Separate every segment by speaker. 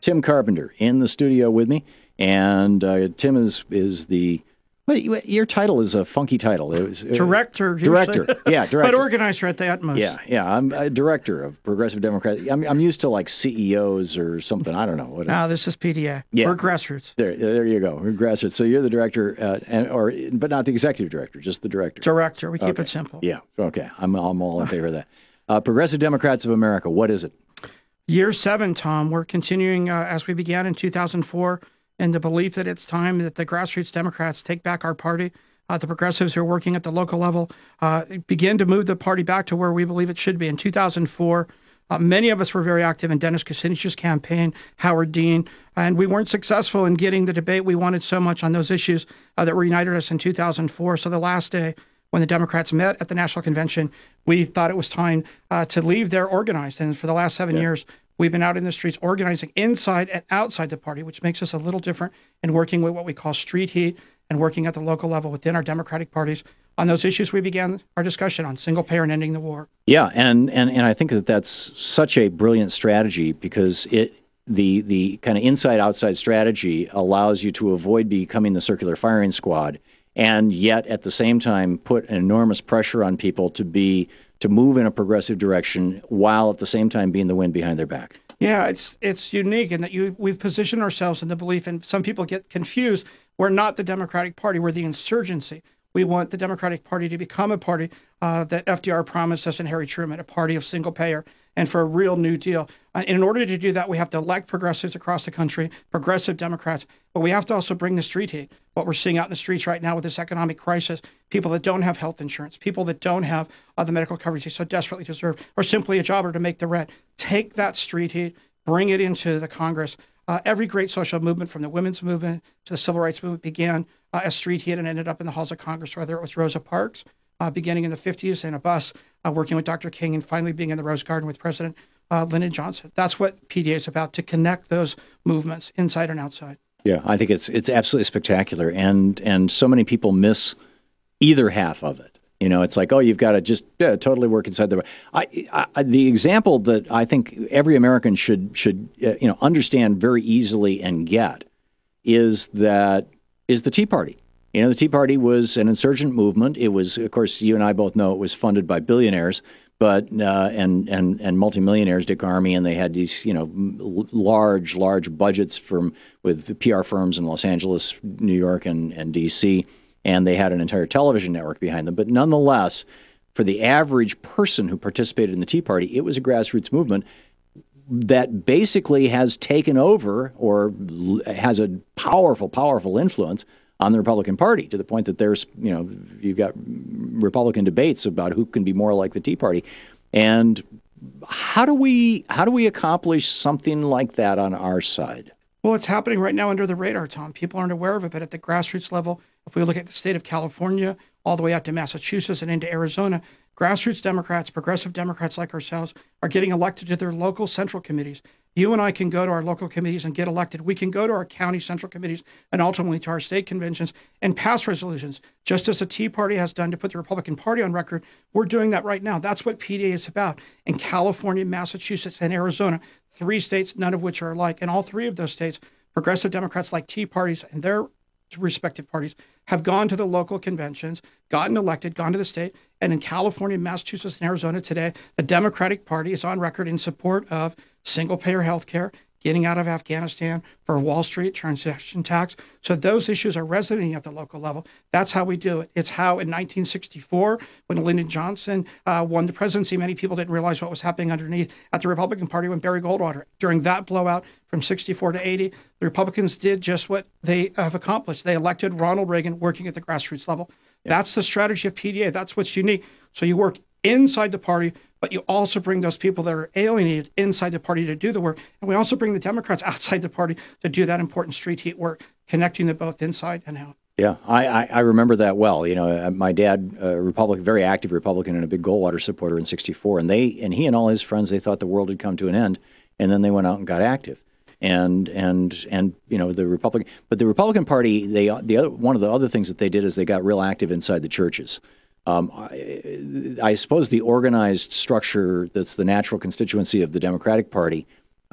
Speaker 1: Tim Carpenter in the studio with me, and Tim is the. Well, your title is a funky title. It was,
Speaker 2: director.
Speaker 1: Director, yeah, director.
Speaker 2: But organizer at the utmost.
Speaker 1: Yeah. I'm a director of Progressive Democrats. I'm used to like CEOs or something. I don't know.
Speaker 2: No, this is PDA.
Speaker 1: Yeah.
Speaker 2: We're Grassroots.
Speaker 1: There you go. We're Grassroots. So you're the director, but not the executive director, just the director.
Speaker 2: Director. We keep it simple.
Speaker 1: Yeah. Okay. I'm all in favor of that. Progressive Democrats of America. What is it?
Speaker 2: Year 7, Tom. We're continuing as we began in 2004. And the belief that it's time that the Grassroots Democrats take back our party, the progressives who are working at the local level, begin to move the party back to where we believe it should be. In 2004, many of us were very active in Dennis Kucinich's campaign, Howard Dean, and we weren't successful in getting the debate we wanted so much on those issues that reunited us in 2004. So the last day when the Democrats met at the National Convention, we thought it was time to leave there organized. And for the last 7 years, we've been out in the streets organizing inside and outside the party, which makes us a little different in working with what we call street heat and working at the local level within our Democratic parties. On those issues, we began our discussion on single payer and ending the war.
Speaker 1: Yeah, and I think that's such a brilliant strategy because the kind of inside-outside strategy allows you to avoid becoming the circular firing squad, and yet at the same time put an enormous pressure on people to move in a progressive direction while at the same time being the wind behind their back.
Speaker 2: Yeah, it's unique in that we've positioned ourselves in the belief, and some people get confused, we're not the Democratic Party, we're the insurgency. We want the Democratic Party to become a party that FDR promised us and Harry Truman, a party of single payer and for a real New Deal. And in order to do that, we have to elect progressives across the country, progressive Democrats, but we have to also bring the street heat. What we're seeing out in the streets right now with this economic crisis, people that don't have health insurance, people that don't have the medical coverage they so desperately deserve, or simply a job or to make the rent. Take that street heat, bring it into the Congress. Every great social movement, from the women's movement to the civil rights movement, began as street heat and ended up in the halls of Congress, whether it was Rosa Parks, beginning in the 50s in a bus, working with Dr. King, and finally being in the Rose Garden with President Lyndon Johnson. That's what PDA is about, to connect those movements inside and outside. Yeah,
Speaker 1: I think it's absolutely spectacular, and so many people miss either half of it. You know, it's like, oh, you've got to just totally work inside the. The example that I think every American should understand very easily and get is the Tea Party. You know, the Tea Party was an insurgent movement. It was, of course, you and I both know it was funded by billionaires, but and multimillionaires, Dick Armey, and they had these large budgets with PR firms in Los Angeles, New York, and D.C. And they had an entire television network behind them. But nonetheless, for the average person who participated in the Tea Party, it was a grassroots movement that basically has taken over or has a powerful influence on the Republican Party, to the point that there's, you've got Republican debates about who can be more like the Tea Party. And how do we accomplish something like that on our side?
Speaker 2: Well, it's happening right now under the radar, Tom. People aren't aware of it, but at the grassroots level, if we look at the state of California, all the way out to Massachusetts and into Arizona, grassroots Democrats, progressive Democrats like ourselves, are getting elected to their local central committees. You and I can go to our local committees and get elected. We can go to our county central committees and ultimately to our state conventions and pass resolutions, just as the Tea Party has done to put the Republican Party on record. We're doing that right now. That's what PDA is about. In California, Massachusetts, and Arizona, 3 states, none of which are alike. In all 3 of those states, progressive Democrats like Tea Parties and their respective parties have gone to the local conventions, gotten elected, gone to the state. And in California, Massachusetts, and Arizona today, the Democratic Party is on record in support of single-payer health care, getting out of Afghanistan, for Wall Street, transaction tax. So those issues are resonating at the local level. That's how we do it. It's how in 1964, when Lyndon Johnson won the presidency, many people didn't realize what was happening underneath at the Republican Party when Barry Goldwater. During that blowout from 64 to 80, the Republicans did just what they have accomplished. They elected Ronald Reagan working at the grassroots level. Yeah. That's the strategy of PDA. That's what's unique. So you work inside the party, but you also bring those people that are alienated inside the party to do the work. And we also bring the Democrats outside the party to do that important street heat work, connecting them both inside and out.
Speaker 1: Yeah, I remember that well. My dad, a Republican, very active Republican and a big Goldwater supporter in '64, and he and all his friends, they thought the world had come to an end, and then they went out and got active. And the Republican Party, one of the other things that they did is they got real active inside the churches. I suppose the organized structure that's the natural constituency of the Democratic Party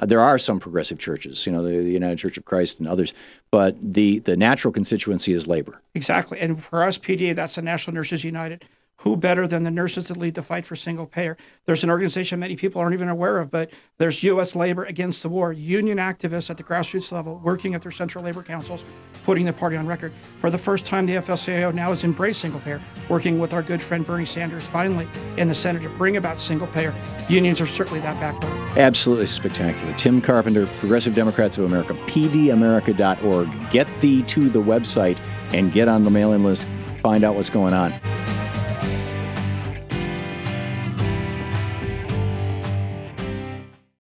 Speaker 1: There are some progressive churches, the United Church of Christ and others, but the natural constituency is labor.
Speaker 2: Exactly. And for us, PDA, that's the National Nurses United. Who better than the nurses that lead the fight for single payer? There's an organization many people aren't even aware of, but there's U.S. Labor Against the War, union activists at the grassroots level working at their central labor councils, putting the party on record. For the first time, the AFL-CIO now has embraced single payer, working with our good friend Bernie Sanders finally in the Senate to bring about single payer. Unions are certainly that backbone.
Speaker 1: Absolutely spectacular. Tim Carpenter, Progressive Democrats of America, pdamerica.org. Get thee to the website and get on the mailing list. Find out what's going on.